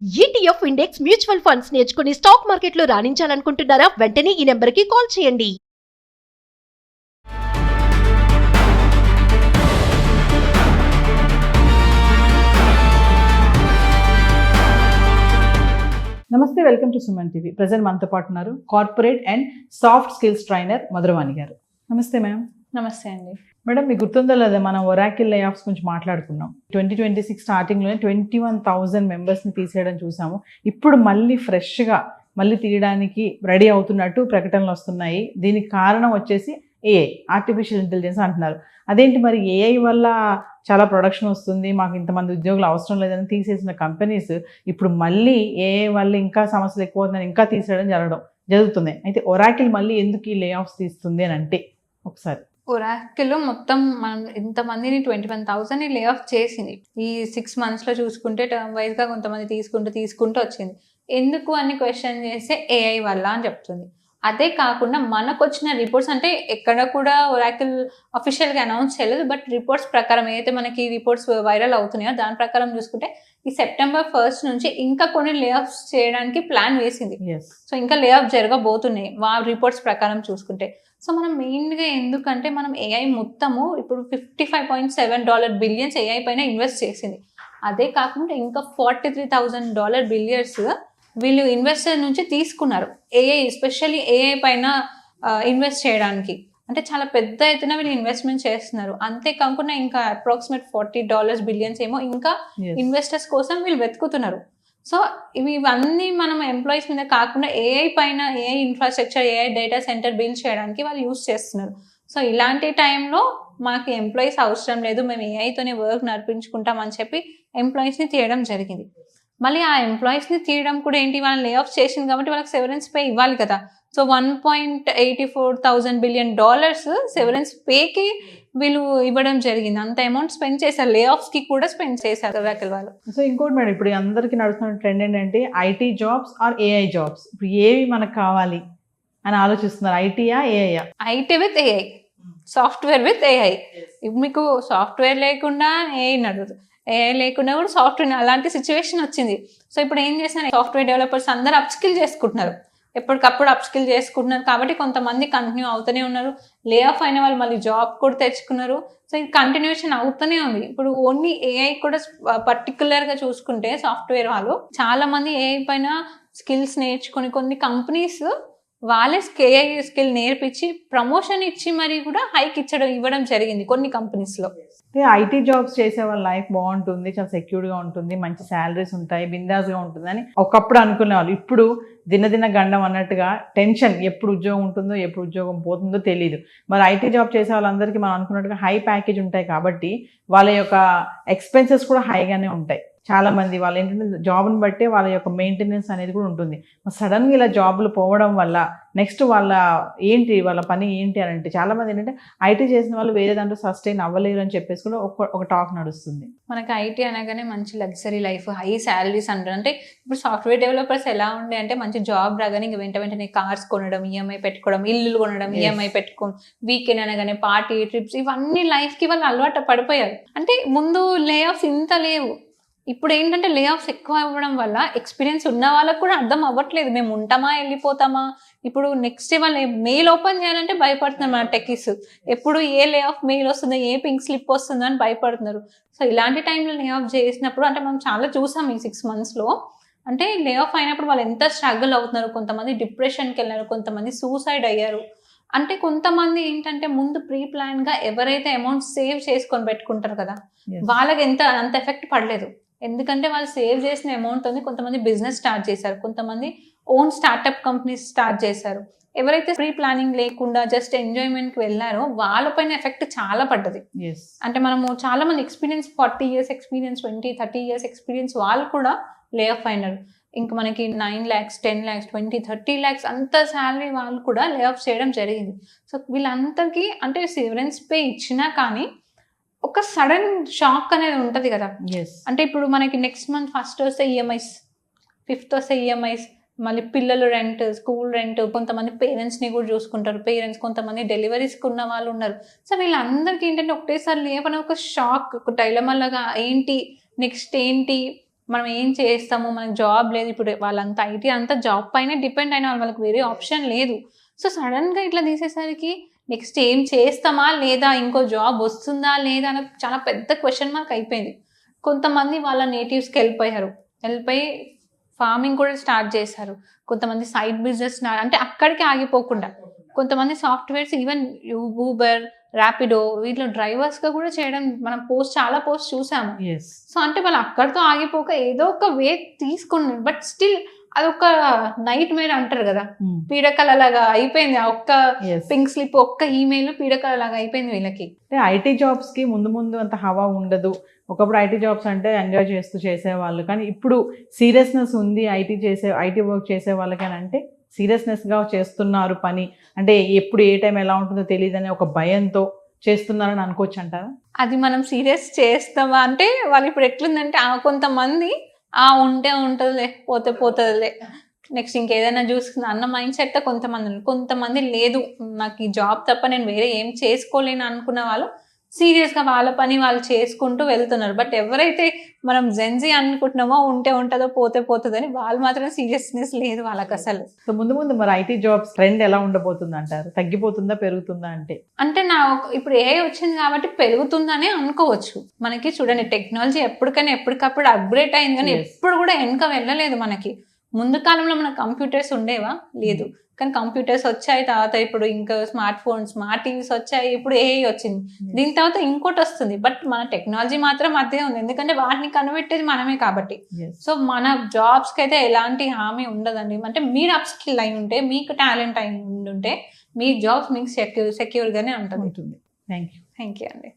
ETF index mutual funds నేర్చుకుని stock మార్కెట్లో రాణించాలనుకుంటున్నారా? వెంటనే ఈ నెంబర్కి కాల్ చేయండి. నమస్తే, welcome to Suman TV. Present మనతో పాటు ఉన్నారు corporate and soft skills trainer Madhuravani గారు. నమస్తే మ్యామ్. నమస్తే అండి. మేడం, మీకు గుర్తుందో లేదా, మనం ఒరాకిల్ లే ఆఫ్స్ గురించి మాట్లాడుకున్నాం. 2026 స్టార్టింగ్లోనే 21,000 మెంబర్స్ని తీసేయడం చూసాము. ఇప్పుడు మళ్ళీ ఫ్రెష్గా మళ్ళీ తీయడానికి రెడీ అవుతున్నట్టు ప్రకటనలు వస్తున్నాయి. దీనికి కారణం వచ్చేసి ఏఐ, ఆర్టిఫిషియల్ ఇంటెలిజెన్స్ అంటున్నారు. అదేంటి మరి, ఏఐ వల్ల చాలా ప్రొడక్షన్ వస్తుంది, మాకు ఇంతమంది ఉద్యోగులు అవసరం లేదని తీసేసిన కంపెనీస్ ఇప్పుడు మళ్ళీ ఏఐ వల్ల ఇంకా సమస్యలు ఎక్కువ అవుతుందని ఇంకా తీసేయడం జరుగుతుంది. అయితే ఒరాకిల్ మళ్ళీ ఎందుకు ఈ లే ఆఫ్స్ తీస్తుంది అని అంటే, ఒకసారి ఒరాకిల్ మొత్తం మనం ఇంతమందిని 21,000ని లే ఆఫ్ చేసింది. ఈ 6 monthsలో చూసుకుంటే టర్మ్ వైజ్గా కొంతమంది తీసుకుంటూ వచ్చింది. ఎందుకు అని క్వశ్చన్ చేస్తే ఏఐ వల్ల అని చెప్తుంది. అదే కాకుండా మనకు వచ్చిన రిపోర్ట్స్, అంటే ఎక్కడ కూడా ఒరాకిల్ అఫీషియల్గా అనౌన్స్ చేయలేదు, బట్ రిపోర్ట్స్ ప్రకారం ఏదైతే మనకి రిపోర్ట్స్ వైరల్ అవుతున్నాయో దాని ప్రకారం చూసుకుంటే ఈ September 1st నుంచి ఇంకా కొన్ని లే ఆఫ్స్ చేయడానికి ప్లాన్ వేసింది. సో ఇంకా లే ఆఫ్ జరగబోతున్నాయి రిపోర్ట్స్ ప్రకారం చూసుకుంటే. సో మనం మెయిన్గా ఎందుకంటే మనం ఏఐ మొత్తము ఇప్పుడు $55.7 బిలియన్స్ ఏఐ పైన ఇన్వెస్ట్ చేసింది. అదే కాకుండా ఇంకా $43,000 బిలియన్స్ వీళ్ళు ఇన్వెస్టర్ నుంచి తీసుకున్నారు ఏఐ, ఎస్పెషల్లీ ఏఐ పైన ఇన్వెస్ట్ చేయడానికి. అంటే చాలా పెద్ద ఎత్తున వీళ్ళు ఇన్వెస్ట్మెంట్ చేస్తున్నారు. అంతేకాకుండా ఇంకా అప్రాక్సిమేట్ $40 బిలియన్స్ ఏమో ఇంకా ఇన్వెస్టర్స్ కోసం వీళ్ళు వెతుకుతున్నారు. సో ఇవన్నీ మనం ఎంప్లాయీస్ మీద కాకుండా ఏఐ పైన, AI infrastructure, AI data centre build చేయడానికి వాళ్ళు యూజ్ చేస్తున్నారు. సో ఇలాంటి టైంలో మాకు ఎంప్లాయీస్ అవసరం లేదు, మేము ఏఐతోనే వర్క్ నడిపించుకుంటామని చెప్పి ఎంప్లాయీస్ని తీయడం జరిగింది. మళ్ళీ ఆ ఎంప్లాయీస్ని తీయడం కూడా ఏంటి, వాళ్ళని లే ఆఫ్ చేసింది కాబట్టి వాళ్ళకి సెవరెన్స్ పే ఇవ్వాలి కదా. సో $1.84 బిలియన్ సెవరెన్స్ పేకి వీళ్ళు ఇవ్వడం జరిగింది. అంత అమౌంట్ స్పెండ్ చేశారు, లే ఆఫ్స్కి కూడా స్పెండ్ చేశారు ఒరాకిల్ వాళ్ళు. సో ఇంకోటి మేడం, ఇప్పుడు అందరికీ నడుస్తున్న ట్రెండ్ ఏంటంటే IT jobs or AI jobs. ఇప్పుడు ఏవి మనకు కావాలి అని ఆలోచిస్తున్నారు, ఐటీయా ఏఐయా? IT with AI, software with AI. మీకు సాఫ్ట్వేర్ లేకుండా ఏఐ నడదు, ఏఐ లేకుండా కూడా సాఫ్ట్వేర్, అలాంటి సిచ్యువేషన్ వచ్చింది. సో ఇప్పుడు ఏం చేస్తున్నారు, సాఫ్ట్వేర్ డెవలపర్స్ అందరూ అప్స్కిల్ చేసుకుంటున్నారు, ఎప్పటికప్పుడు అప్స్కిల్ చేసుకుంటున్నారు. కాబట్టి కొంతమంది కంటిన్యూ అవుతూనే ఉన్నారు, లే ఆఫ్ అయిన వాళ్ళు మళ్ళీ జాబ్ కూడా తెచ్చుకున్నారు. సో ఇది కంటిన్యూషన్ అవుతూనే ఉంది. ఇప్పుడు ఓన్లీ ఏఐ కూడా పర్టికులర్గా చూసుకుంటే సాఫ్ట్వేర్ వాళ్ళు చాలా మంది ఏఐ పైన స్కిల్స్ నేర్చుకొని కొన్ని కంపెనీస్ వాళ్ళే ఏఐ స్కిల్ నేర్పించి ప్రమోషన్ ఇచ్చి మరి కూడా హైక్ ఇవ్వడం జరిగింది కొన్ని కంపెనీస్లో. ఐటీ జాబ్స్ చేసే వాళ్ళ లైఫ్ బాగుంటుంది, చాలా సెక్యూర్డ్గా ఉంటుంది, మంచి శాలరీస్ ఉంటాయి, బిందాస్గా ఉంటుంది అని ఒకప్పుడు అనుకునే వాళ్ళు. ఇప్పుడు దినదిన గండం అన్నట్టుగా టెన్షన్, ఎప్పుడు ఉద్యోగం ఉంటుందో ఎప్పుడు ఉద్యోగం పోతుందో తెలియదు. మరి ఐటీ జాబ్ చేసే వాళ్ళందరికీ మనం అనుకున్నట్టుగా హై ప్యాకేజ్ ఉంటాయి కాబట్టి వాళ్ళ యొక్క ఎక్స్పెన్సెస్ కూడా హైగానే ఉంటాయి. చాలా మంది వాళ్ళు ఏంటంటే జాబ్ని బట్టే వాళ్ళ యొక్క మెయింటెనెన్స్ అనేది కూడా ఉంటుంది. సడన్గా ఇలా జాబ్లు పోవడం వల్ల నెక్స్ట్ వాళ్ళ పని ఏంటి అని అంటే, చాలా మంది ఏంటంటే ఐటీ చేసిన వాళ్ళు వేరే దాంట్లో సస్టైన్ అవ్వలేరు అని చెప్పేసి కూడా ఒక టాక్ నడుస్తుంది. మనకి ఐటీ అనగానే మంచి లగ్జరీ లైఫ్, హై శాలరీస్ అంటారు. అంటే ఇప్పుడు సాఫ్ట్వేర్ డెవలపర్స్ ఎలా ఉండే అంటే, మంచి జాబ్ రాగానే ఇంక వెంటనే కార్స్ కొనడం, ఈఎంఐ పెట్టుకోవడం, ఇల్లులు కొనడం, ఈఎంఐ పెట్టుకోవడం, వీకెండ్ అనగానే పార్టీ ట్రిప్స్, ఇవన్నీ లైఫ్కి వాళ్ళు అలవాటు పడిపోయారు. అంటే ముందు లే ఆఫ్స్ ఇంత లేవు, ఇప్పుడు ఏంటంటే లే ఆఫ్స్ ఎక్కువ అవ్వడం వల్ల ఎక్స్పీరియన్స్ ఉన్న వాళ్ళకు కూడా అర్థం అవ్వట్లేదు, మేము ఉంటామా వెళ్ళిపోతామా. ఇప్పుడు నెక్స్ట్ వాళ్ళు మెయిల్ ఓపెన్ చేయాలంటే భయపడుతున్నారు మన టెక్కీస్, ఎప్పుడు ఏ లే ఆఫ్ మెయిల్ వస్తుందో, ఏ పింక్ స్లిప్ వస్తుందో అని భయపడుతున్నారు. సో ఇలాంటి టైంలో లే ఆఫ్ చేసినప్పుడు, అంటే మనం చాలా చూసాం ఈ 6 monthsలో, అంటే లే ఆఫ్ అయినప్పుడు వాళ్ళు ఎంత స్ట్రగుల్ అవుతున్నారు. కొంతమంది డిప్రెషన్కి వెళ్ళారు, కొంతమంది సూసైడ్ అయ్యారు. అంటే కొంతమంది ఏంటంటే ముందు ప్రీ ప్లాన్గా ఎవరైతే అమౌంట్ సేవ్ చేసుకొని పెట్టుకుంటారు కదా, వాళ్ళకి అంత ఎఫెక్ట్ పడలేదు. ఎందుకంటే వాళ్ళు సేవ్ చేసిన అమౌంట్ ఉంది. కొంతమంది బిజినెస్ స్టార్ట్ చేశారు, కొంతమంది ఓన్ స్టార్టప్ కంపెనీస్ స్టార్ట్ చేశారు. ఎవరైతే ప్రీ ప్లానింగ్ లేకుండా జస్ట్ ఎంజాయ్మెంట్కి వెళ్ళారో వాళ్ళపైన ఎఫెక్ట్ చాలా పడ్డది. అంటే మనము చాలా మంది experience, 40 years experience, 20-30 years experience వాళ్ళు కూడా లే ఆఫ్ అయినారు. ఇంకా మనకి 9 lakhs, 10 lakhs, 20-30 lakhs అంత శాలరీ వాళ్ళు కూడా లే ఆఫ్ చేయడం జరిగింది. సో వీళ్ళందరికీ అంటే సెవరెన్స్ పే ఇచ్చినా కానీ ఒక సడన్ షాక్ అనేది ఉంటుంది కదా. అంటే ఇప్పుడు మనకి నెక్స్ట్ మంత్ 1st వస్తే ఈఎంఐస్, 5th వస్తే ఈఎంఐస్, మళ్ళీ పిల్లలు రెంట్, స్కూల్ రెంట్, కొంతమంది పేరెంట్స్ని కూడా చూసుకుంటారు, కొంతమంది డెలివరీస్కి ఉన్న వాళ్ళు ఉన్నారు. సో వీళ్ళందరికీ ఏంటంటే ఒకటేసారి లేవని ఒక షాక్, ఒక డైలమా లాగా, ఏంటి నెక్స్ట్ ఏంటి మనం ఏం చేస్తాము, మనకు జాబ్ లేదు. ఇప్పుడు వాళ్ళంతా ఐటీ అంతా జాబ్ పైనే డిపెండ్ అయిన వాళ్ళకి వేరే ఆప్షన్ లేదు. సో సడన్గా ఇట్లా తీసేసరికి నెక్స్ట్ ఏం చేస్తామా లేదా, ఇంకో జాబ్ వస్తుందా లేదా అని చాలా పెద్ద క్వశ్చన్ మార్క్ అయిపోయింది. కొంతమంది వాళ్ళ నేటివ్స్కి వెళ్ళిపోయి ఫార్మింగ్ కూడా స్టార్ట్ చేశారు. కొంతమంది సైడ్ బిజినెస్ అంటే అక్కడికి ఆగిపోకుండా, కొంతమంది సాఫ్ట్వేర్స్ ఈవెన్ ఊబర్, ర్యాపిడో వీటిలో డ్రైవర్స్గా కూడా చేయడం మనం చాలా పోస్ట్ చూసాము. Yes. సో అంటే వాళ్ళు అక్కడితో ఆగిపోక ఏదో ఒక వే తీసుకున్నారు. బట్ స్టిల్ అదొక నైట్ మేర్ అంటారు కదా, పీడకల లాగా అయిపోయింది. ఆ ఒక్క Yes. పింక్ స్లిప్, ఒక్క ఈమెయిల్ పీడకల లాగా అయిపోయింది వీళ్ళకి. అంటే ఐటీ జాబ్స్కి ముందు అంత హవా ఉండదు. ఒకప్పుడు ఐటీ జాబ్స్ అంటే ఎంజాయ్ చేస్తూ చేసేవాళ్ళు, కానీ ఇప్పుడు సీరియస్నెస్ ఉంది ఐటీ వర్క్ చేసే వాళ్ళకి అని అంటే సీరియస్నెస్గా చేస్తున్నారు పని. అంటే ఎప్పుడు ఏ టైం ఎలా ఉంటుందో తెలియదని ఒక భయంతో చేస్తున్నారని అనుకోవచ్చు అంటారా? అది మనం సీరియస్ చేస్తామా అంటే వాళ్ళు ఇప్పుడు ఎట్లుందంటే కొంతమంది ఉంటే ఉంటుందిలే, పోతే పోతుందిలే, నెక్స్ట్ ఇంకేదైనా చూసుకుంది అన్న మైండ్ సెట్ కొంతమంది లేదు, నాకు ఈ జాబ్ తప్ప నేను వేరే ఏం చేసుకోలేను అనుకున్న వాళ్ళు సీరియస్గా వాళ్ళ పని వాళ్ళు చేసుకుంటూ వెళ్తున్నారు. బట్ ఎవరైతే మనం జెన్జీ అనుకుంటున్నామో ఉంటే ఉంటుందో పోతే పోతుందని, వాళ్ళు మాత్రం సీరియస్నెస్ లేదు వాళ్ళకి అసలు. సో ముందు మరి ఐటీ జాబ్స్ ట్రెండ్ ఎలా ఉండబోతుంది అంటారు? తగ్గిపోతుందా పెరుగుతుందా? అంటే ఇప్పుడు ఏ వచ్చింది కాబట్టి పెరుగుతుందనే అనుకోవచ్చు. మనకి చూడండి టెక్నాలజీ ఎప్పటికప్పుడు అప్గ్రేడ్ అయింది, కానీ Yes. ఎప్పుడు కూడా వెనక వెళ్ళలేదు. మనకి ముందు కాలంలో మన కంప్యూటర్స్ ఉండేవా? లేదు. కానీ కంప్యూటర్స్ వచ్చాయి, తర్వాత ఇప్పుడు ఇంకా స్మార్ట్ ఫోన్స్, స్మార్ట్ టీవీస్ వచ్చాయి, ఇప్పుడు ఏఐ వచ్చింది. దీని తర్వాత ఇంకోటి వస్తుంది. బట్ మన టెక్నాలజీ మాత్రం అదే ఉంది, ఎందుకంటే వాటిని కనిపెట్టేది మనమే కాబట్టి. Yes. సో మన జాబ్స్కి అయితే ఎలాంటి హామీ ఉండదండి. అంటే మీరు అప్ స్కిల్ అయి ఉంటే, మీకు టాలెంట్ అయి ఉంటే మీ జాబ్స్ మీకు సెక్యూర్గానే ఉంటుంది. ఉంటుంది. Thank you. థ్యాంక్ యూ అండి.